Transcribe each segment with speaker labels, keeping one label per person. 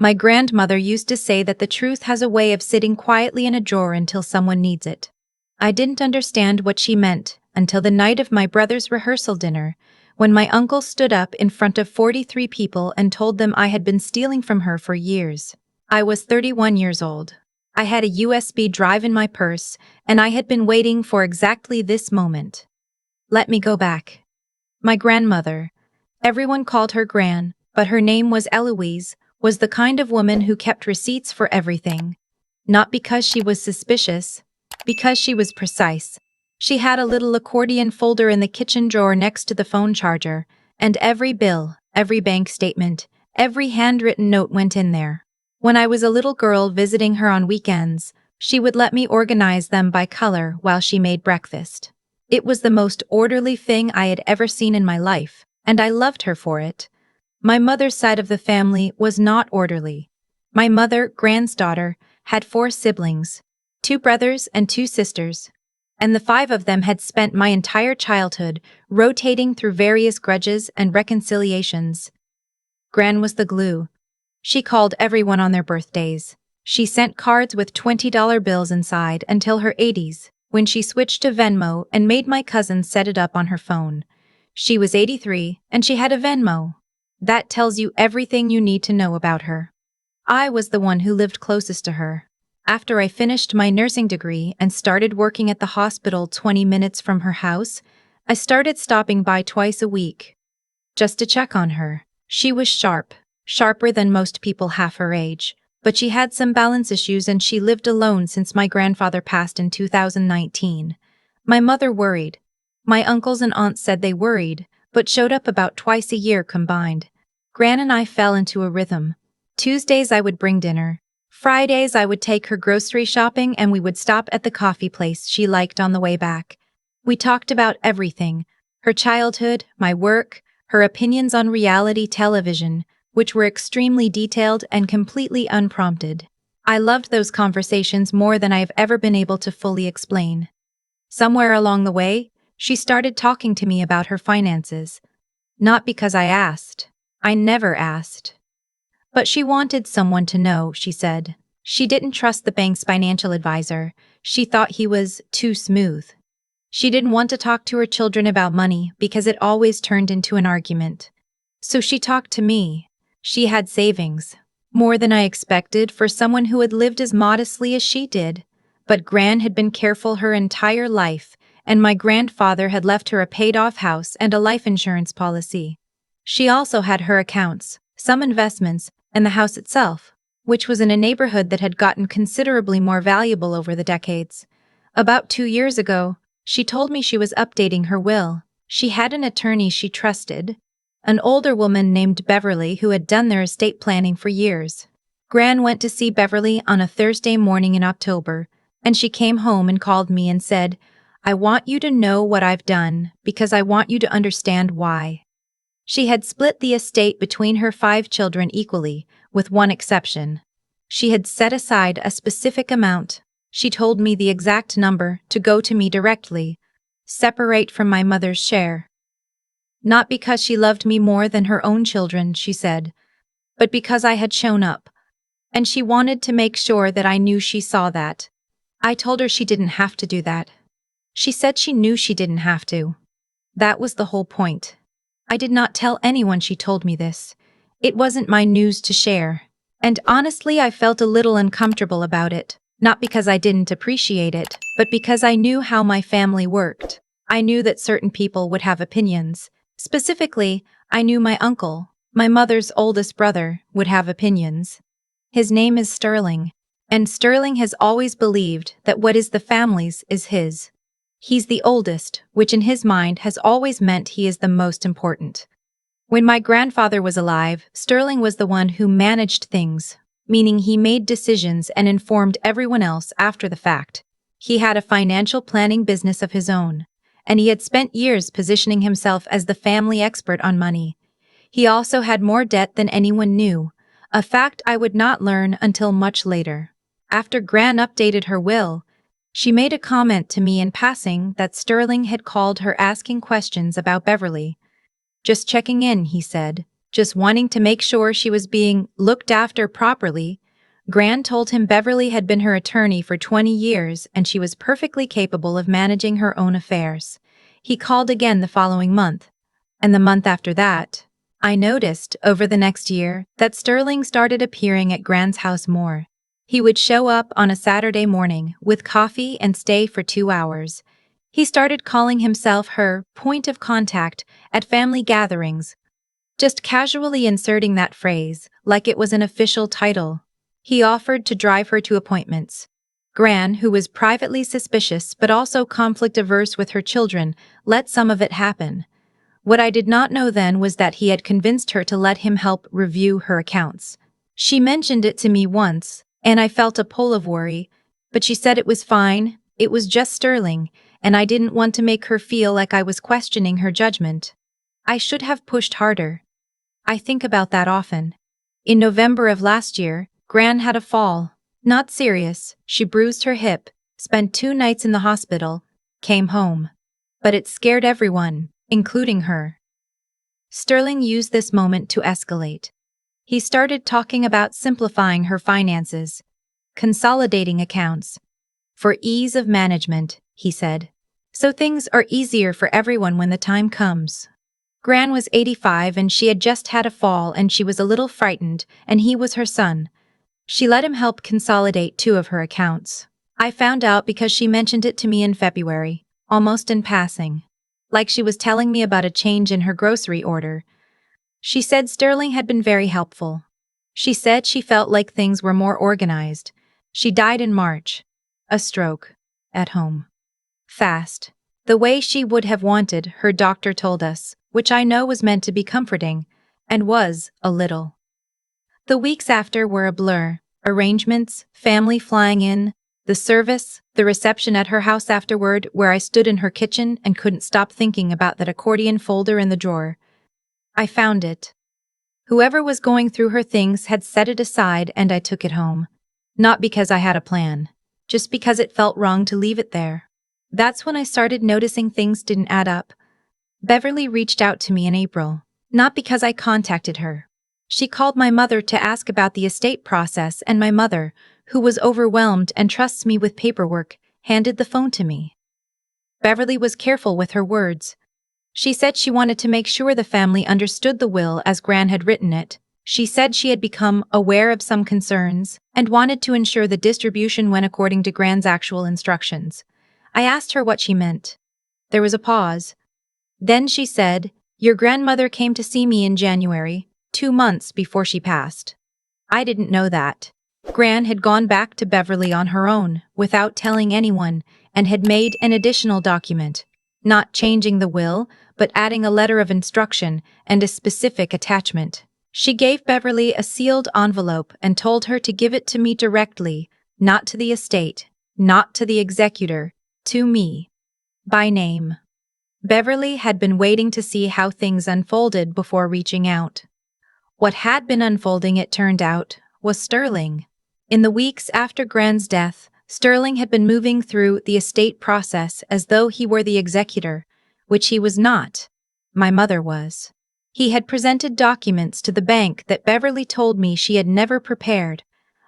Speaker 1: My grandmother used to say that the truth has a way of sitting quietly in a drawer until someone needs it. I didn't understand what she meant until the night of my brother's rehearsal dinner, when my uncle stood up in front of 43 people and told them I had been stealing from her for years. I was 31 years old. I had a USB drive in my purse, and I had been waiting for exactly this moment. Let me go back. My grandmother, everyone called her Gran, but her name was Eloise, was the kind of woman who kept receipts for everything. Not because she was suspicious, because she was precise. She had a little accordion folder in the kitchen drawer next to the phone charger, and every bill, every bank statement, every handwritten note went in there. When I was a little girl visiting her on weekends, she would let me organize them by color while she made breakfast. It was the most orderly thing I had ever seen in my life, and I loved her for it. My mother's side of the family was not orderly. My mother, Gran's daughter, had 4 siblings, 2 brothers and 2 sisters, and the 5 of them had spent my entire childhood rotating through various grudges and reconciliations. Gran was the glue. She called everyone on their birthdays. She sent cards with $20 bills inside until her 80s, when she switched to Venmo and made my cousin set it up on her phone. She was 83, and she had a Venmo. That tells you everything you need to know about her. I was the one who lived closest to her. After I finished my nursing degree and started working at the hospital 20 minutes from her house, I started stopping by twice a week, just to check on her. She was sharper than most people half her age, but she had some balance issues and she lived alone since my grandfather passed in 2019. My mother worried. My uncles and aunts said they worried, but showed up about twice a year combined. Gran and I fell into a rhythm. Tuesdays I would bring dinner. Fridays I would take her grocery shopping and we would stop at the coffee place she liked on the way back. We talked about everything: her childhood, my work, her opinions on reality television, which were extremely detailed and completely unprompted. I loved those conversations more than I have ever been able to fully explain. Somewhere along the way, she started talking to me about her finances. Not because I asked. I never asked. But she wanted someone to know, she said. She didn't trust the bank's financial advisor. She thought he was too smooth. She didn't want to talk to her children about money because it always turned into an argument. So she talked to me. She had savings. More than I expected for someone who had lived as modestly as she did. But Gran had been careful her entire life, and my grandfather had left her a paid-off house and a life insurance policy. She also had her accounts, some investments, and the house itself, which was in a neighborhood that had gotten considerably more valuable over the decades. About 2 years ago, she told me she was updating her will. She had an attorney she trusted, an older woman named Beverly who had done their estate planning for years. Gran went to see Beverly on a Thursday morning in October, and she came home and called me and said, "I want you to know what I've done because I want you to understand why." She had split the estate between her 5 children equally, with one exception. She had set aside a specific amount. She told me the exact number to go to me directly, separate from my mother's share. Not because she loved me more than her own children, she said, but because I had shown up. And she wanted to make sure that I knew she saw that. I told her she didn't have to do that. She said she knew she didn't have to. That was the whole point. I did not tell anyone she told me this. It wasn't my news to share. And honestly, I felt a little uncomfortable about it. Not because I didn't appreciate it, but because I knew how my family worked. I knew that certain people would have opinions. Specifically, I knew my uncle, my mother's oldest brother, would have opinions. His name is Sterling, and Sterling has always believed that what is the family's is his. He's the oldest, which in his mind has always meant he is the most important. When my grandfather was alive, Sterling was the one who managed things, meaning he made decisions and informed everyone else after the fact. He had a financial planning business of his own, and he had spent years positioning himself as the family expert on money. He also had more debt than anyone knew, a fact I would not learn until much later. After Gran updated her will, she made a comment to me in passing that Sterling had called her asking questions about Beverly. "Just checking in," he said. just wanting to make sure she was being looked after properly. Gran told him Beverly had been her attorney for 20 years and she was perfectly capable of managing her own affairs. He called again the following month, and the month after that. I noticed, over the next year, that Sterling started appearing at Gran's house more. He would show up on a Saturday morning with coffee and stay for 2 hours. He started calling himself her point of contact at family gatherings, just casually inserting that phrase, like it was an official title. He offered to drive her to appointments. Gran, who was privately suspicious but also conflict-averse with her children, let some of it happen. What I did not know then was that he had convinced her to let him help review her accounts. She mentioned it to me once, and I felt a pull of worry, but she said it was fine, it was just Sterling, and I didn't want to make her feel like I was questioning her judgment. I should have pushed harder. I think about that often. In November of last year, Gran had a fall. Not serious, she bruised her hip, spent 2 nights in the hospital, came home. But it scared everyone, including her. Sterling used this moment to escalate. He started talking about simplifying her finances, consolidating accounts. For ease of management, he said. So things are easier for everyone when the time comes. Gran was 85 and she had just had a fall and she was a little frightened, and he was her son. She let him help consolidate 2 of her accounts. I found out because she mentioned it to me in February, almost in passing. Like she was telling me about a change in her grocery order. She said Sterling had been very helpful. She said she felt like things were more organized. She died in March. A stroke. At home. Fast. The way she would have wanted, her doctor told us, which I know was meant to be comforting, and was, a little. The weeks after were a blur. Arrangements, family flying in, the service, the reception at her house afterward where I stood in her kitchen and couldn't stop thinking about that accordion folder in the drawer. I found it. Whoever was going through her things had set it aside and I took it home. Not because I had a plan, just because it felt wrong to leave it there. That's when I started noticing things didn't add up. Beverly reached out to me in April, not because I contacted her. She called my mother to ask about the estate process, and my mother, who was overwhelmed and trusts me with paperwork, handed the phone to me. Beverly was careful with her words. She said she wanted to make sure the family understood the will as Gran had written it. She said she had become aware of some concerns and wanted to ensure the distribution went according to Gran's actual instructions. I asked her what she meant. There was a pause. Then she said, "Your grandmother came to see me in January, 2 months before she passed." I didn't know that. Gran had gone back to Beverly on her own, without telling anyone, and had made an additional document, not changing the will, but adding a letter of instruction and a specific attachment. She gave Beverly a sealed envelope and told her to give it to me directly, not to the estate, not to the executor, to me. By name. Beverly had been waiting to see how things unfolded before reaching out. What had been unfolding, it turned out, was Sterling. In the weeks after Gran's death, Sterling had been moving through the estate process as though he were the executor, which he was not. My mother was. He had presented documents to the bank that Beverly told me she had never prepared,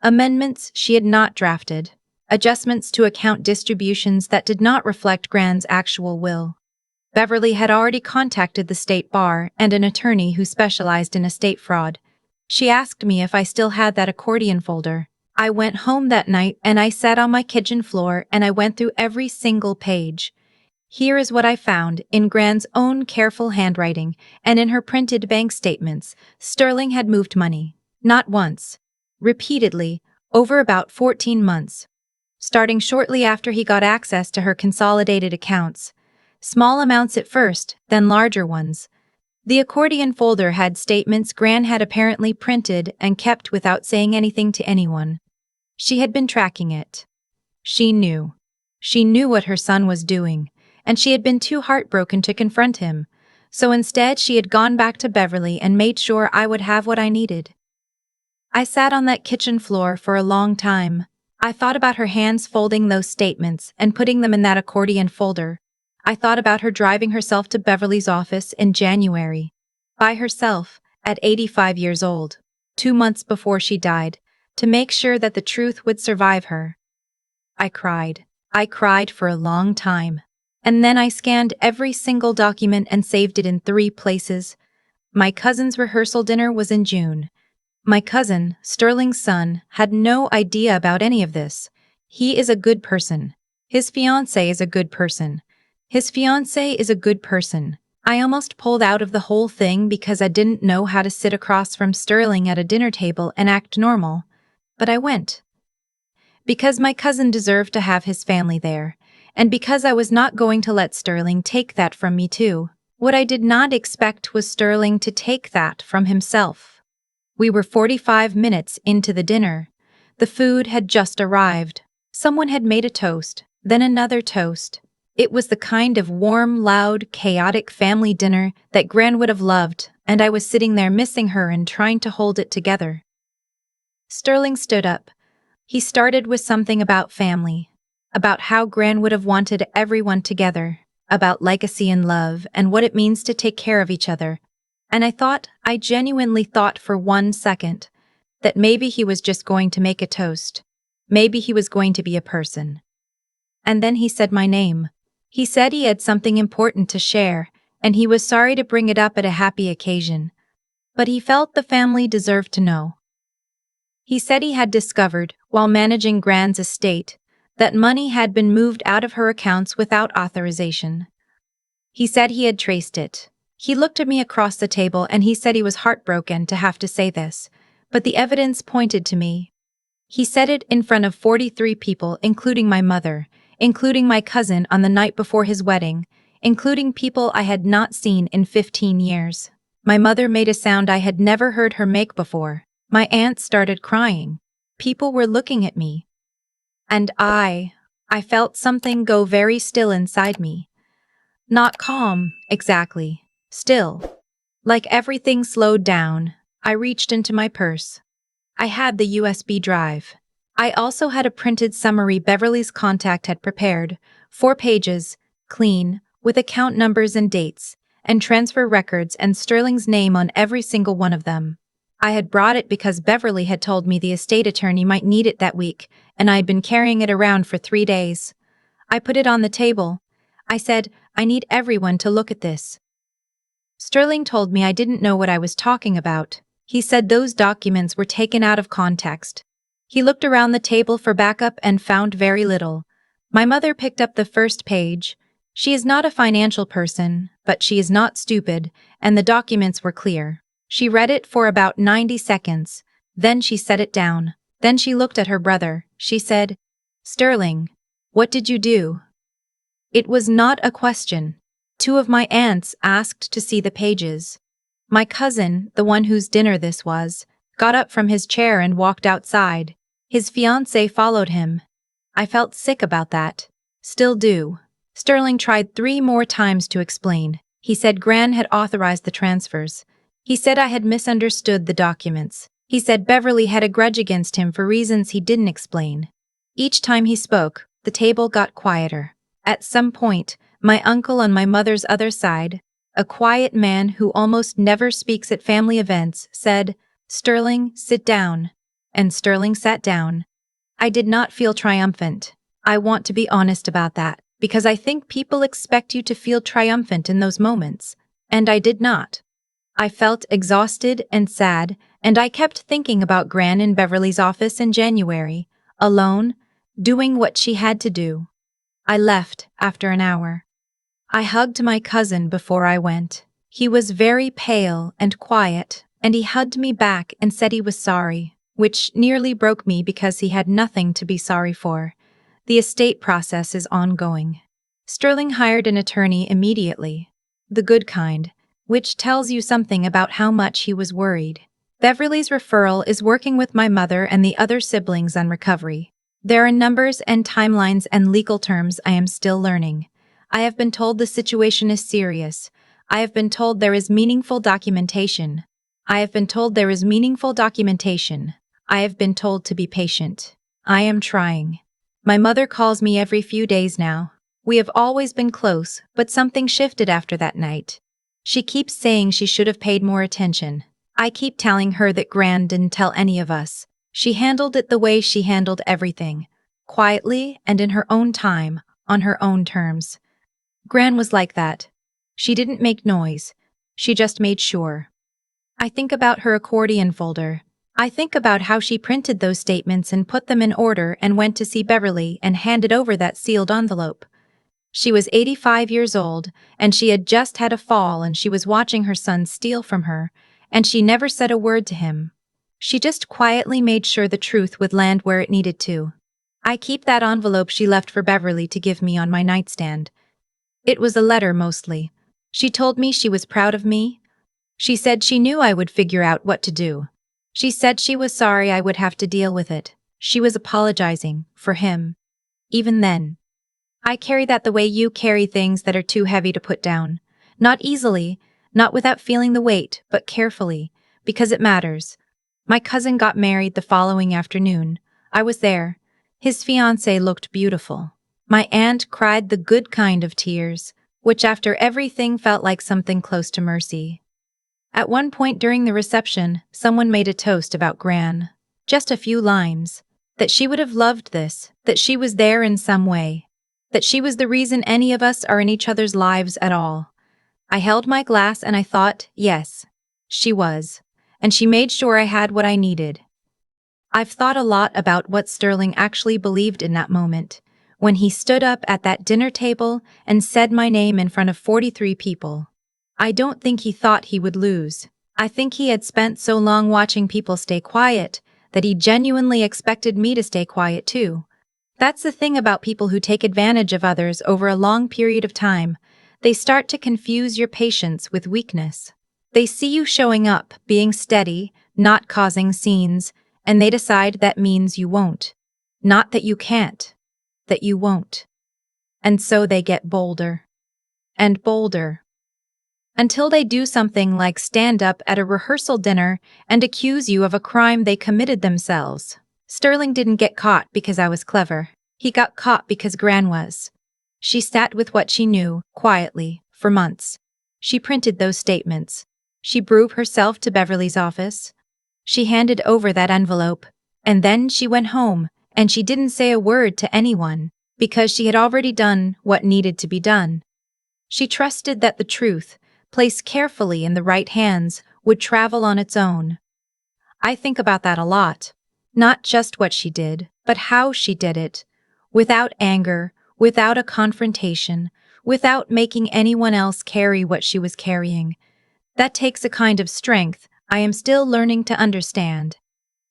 Speaker 1: amendments she had not drafted, adjustments to account distributions that did not reflect Gran's actual will. Beverly had already contacted the state bar and an attorney who specialized in estate fraud. She asked me if I still had that accordion folder. I went home that night and I sat on my kitchen floor and I went through every single page. Here is what I found in Gran's own careful handwriting and in her printed bank statements. Sterling had moved money. Not once. Repeatedly, over about 14 months. Starting shortly after he got access to her consolidated accounts. Small amounts at first, then larger ones. The accordion folder had statements Gran had apparently printed and kept without saying anything to anyone. She had been tracking it. She knew. She knew what her son was doing, and she had been too heartbroken to confront him. So instead she had gone back to Beverly and made sure I would have what I needed. I sat on that kitchen floor for a long time. I thought about her hands folding those statements and putting them in that accordion folder. I thought about her driving herself to Beverly's office in January. By herself, at 85 years old, 2 months before she died, to make sure that the truth would survive her. I cried. I cried for a long time. And then I scanned every single document and saved it in 3 places. My cousin's rehearsal dinner was in June. My cousin, Sterling's son, had no idea about any of this. He is a good person. His fiancée is a good person. His fiancée is a good person. I almost pulled out of the whole thing because I didn't know how to sit across from Sterling at a dinner table and act normal. But I went. Because my cousin deserved to have his family there, and because I was not going to let Sterling take that from me too. What I did not expect was Sterling to take that from himself. We were 45 minutes into the dinner. The food had just arrived. Someone had made a toast, then another toast. It was the kind of warm, loud, chaotic family dinner that Gran would have loved, and I was sitting there missing her and trying to hold it together. Sterling stood up. He started with something about family, about how Gran would have wanted everyone together, about legacy and love and what it means to take care of each other. And I genuinely thought for 1 second, that maybe he was just going to make a toast. Maybe he was going to be a person. And then he said my name. He said he had something important to share, and he was sorry to bring it up at a happy occasion. But he felt the family deserved to know. He said he had discovered, while managing Gran's estate, that money had been moved out of her accounts without authorization. He said he had traced it. He looked at me across the table and he said he was heartbroken to have to say this, but the evidence pointed to me. He said it in front of 43 people, including my mother, including my cousin on the night before his wedding, including people I had not seen in 15 years. My mother made a sound I had never heard her make before. My aunt started crying. People were looking at me. And I felt something go very still inside me. Not calm, exactly. Still. Like everything slowed down, I reached into my purse. I had the USB drive. I also had a printed summary Beverly's contact had prepared, 4 pages, clean, with account numbers and dates, and transfer records and Sterling's name on every single one of them. I had brought it because Beverly had told me the estate attorney might need it that week, and I had been carrying it around for 3 days. I put it on the table. I said, I need everyone to look at this. Sterling told me I didn't know what I was talking about. He said those documents were taken out of context. He looked around the table for backup and found very little. My mother picked up the first page. She is not a financial person, but she is not stupid, and the documents were clear. She read it for about 90 seconds. Then she set it down. Then she looked at her brother. She said, Sterling, what did you do? It was not a question. 2 of my aunts asked to see the pages. My cousin, the one whose dinner this was, got up from his chair and walked outside. His fiancée followed him. I felt sick about that. Still do. Sterling tried 3 more times to explain. He said Gran had authorized the transfers. He said I had misunderstood the documents. He said Beverly had a grudge against him for reasons he didn't explain. Each time he spoke, the table got quieter. At some point, my uncle on my mother's other side, a quiet man who almost never speaks at family events, said, Sterling, sit down. And Sterling sat down. I did not feel triumphant. I want to be honest about that, because I think people expect you to feel triumphant in those moments, and I did not. I felt exhausted and sad, and I kept thinking about Gran in Beverly's office in January, alone, doing what she had to do. I left after an hour. I hugged my cousin before I went. He was very pale and quiet, and he hugged me back and said he was sorry, which nearly broke me because he had nothing to be sorry for. The estate process is ongoing. Sterling hired an attorney immediately, the good kind, which tells you something about how much he was worried. Beverly's referral is working with my mother and the other siblings on recovery. There are numbers and timelines and legal terms I am still learning. I have been told the situation is serious. I have been told there is meaningful documentation. I have been told there is meaningful documentation. I have been told to be patient. I am trying. My mother calls me every few days now. We have always been close, but something shifted after that night. She keeps saying she should have paid more attention. I keep telling her that Gran didn't tell any of us. She handled it the way she handled everything. Quietly and in her own time, on her own terms. Gran was like that. She didn't make noise. She just made sure. I think about her accordion folder. I think about how she printed those statements and put them in order and went to see Beverly and handed over that sealed envelope. She was 85 years old, and she had just had a fall and she was watching her son steal from her, and she never said a word to him. She just quietly made sure the truth would land where it needed to. I keep that envelope she left for Beverly to give me on my nightstand. It was a letter mostly. She told me she was proud of me. She said she knew I would figure out what to do. She said she was sorry I would have to deal with it. She was apologizing for him. Even then. I carry that the way you carry things that are too heavy to put down. Not easily, not without feeling the weight, but carefully, because it matters. My cousin got married the following afternoon. I was there. His fiancée looked beautiful. My aunt cried the good kind of tears, which after everything felt like something close to mercy. At one point during the reception, someone made a toast about Gran. Just a few lines. That she would have loved this, that she was there in some way. That she was the reason any of us are in each other's lives at all. I held my glass and I thought, yes, she was. And she made sure I had what I needed. I've thought a lot about what Sterling actually believed in that moment, when he stood up at that dinner table and said my name in front of 43 people. I don't think he thought he would lose. I think he had spent so long watching people stay quiet that he genuinely expected me to stay quiet too. That's the thing about people who take advantage of others over a long period of time. They start to confuse your patience with weakness. They see you showing up, being steady, not causing scenes, and they decide that means you won't. Not that you can't, that you won't. And so they get bolder. And bolder. Until they do something like stand up at a rehearsal dinner and accuse you of a crime they committed themselves. Sterling didn't get caught because I was clever. He got caught because Gran was. She sat with what she knew, quietly, for months. She printed those statements. She drove herself to Beverly's office. She handed over that envelope, and then she went home, and she didn't say a word to anyone, because she had already done what needed to be done. She trusted that the truth, placed carefully in the right hands, would travel on its own. I think about that a lot. Not just what she did, but how she did it. Without anger, without a confrontation, without making anyone else carry what she was carrying. That takes a kind of strength I am still learning to understand.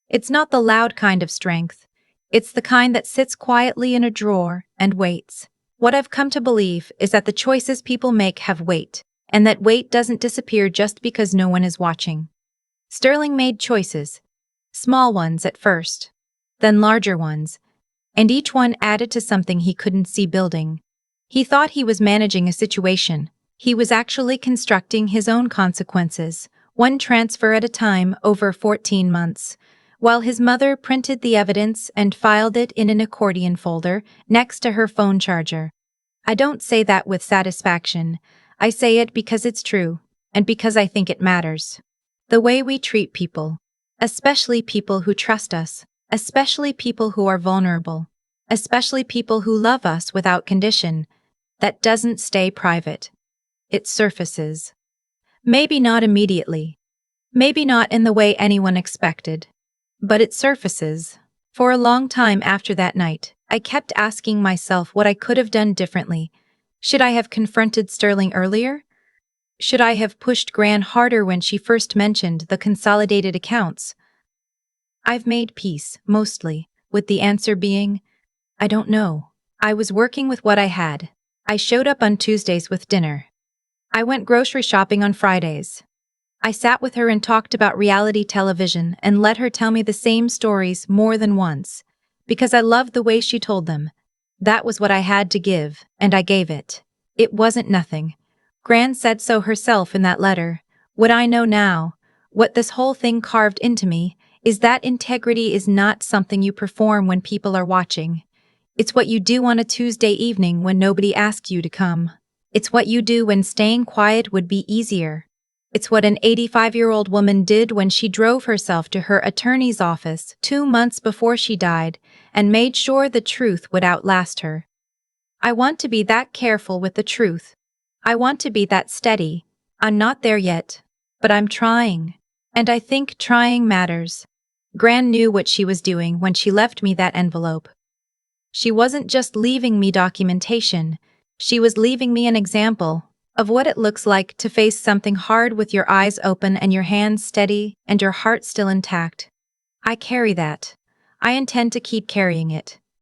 Speaker 1: It's not the loud kind of strength. It's the kind that sits quietly in a drawer and waits. What I've come to believe is that the choices people make have weight, and that weight doesn't disappear just because no one is watching. Sterling made choices. Small ones at first, then larger ones, and each one added to something he couldn't see building. He thought he was managing a situation. He was actually constructing his own consequences, one transfer at a time over 14 months, while his mother printed the evidence and filed it in an accordion folder next to her phone charger. I don't say that with satisfaction. I say it because it's true, and because I think it matters. The way we treat people, especially people who trust us, especially people who are vulnerable, especially people who love us without condition, that doesn't stay private. It surfaces. Maybe not immediately. Maybe not in the way anyone expected. But it surfaces. For a long time after that night, I kept asking myself what I could have done differently. Should I have confronted Sterling earlier? Should I have pushed Gran harder when she first mentioned the consolidated accounts? I've made peace, mostly, with the answer being, I don't know. I was working with what I had. I showed up on Tuesdays with dinner. I went grocery shopping on Fridays. I sat with her and talked about reality television and let her tell me the same stories more than once, because I loved the way she told them. That was what I had to give, and I gave it. It wasn't nothing. Gran said so herself in that letter. What I know now, what this whole thing carved into me, is that integrity is not something you perform when people are watching. It's what you do on a Tuesday evening when nobody asks you to come. It's what you do when staying quiet would be easier. It's what an 85-year-old woman did when she drove herself to her attorney's office 2 months before she died and made sure the truth would outlast her. I want to be that careful with the truth. I want to be that steady. I'm not there yet, but I'm trying. And I think trying matters. Gran knew what she was doing when she left me that envelope. She wasn't just leaving me documentation, she was leaving me an example of what it looks like to face something hard with your eyes open and your hands steady and your heart still intact. I carry that. I intend to keep carrying it.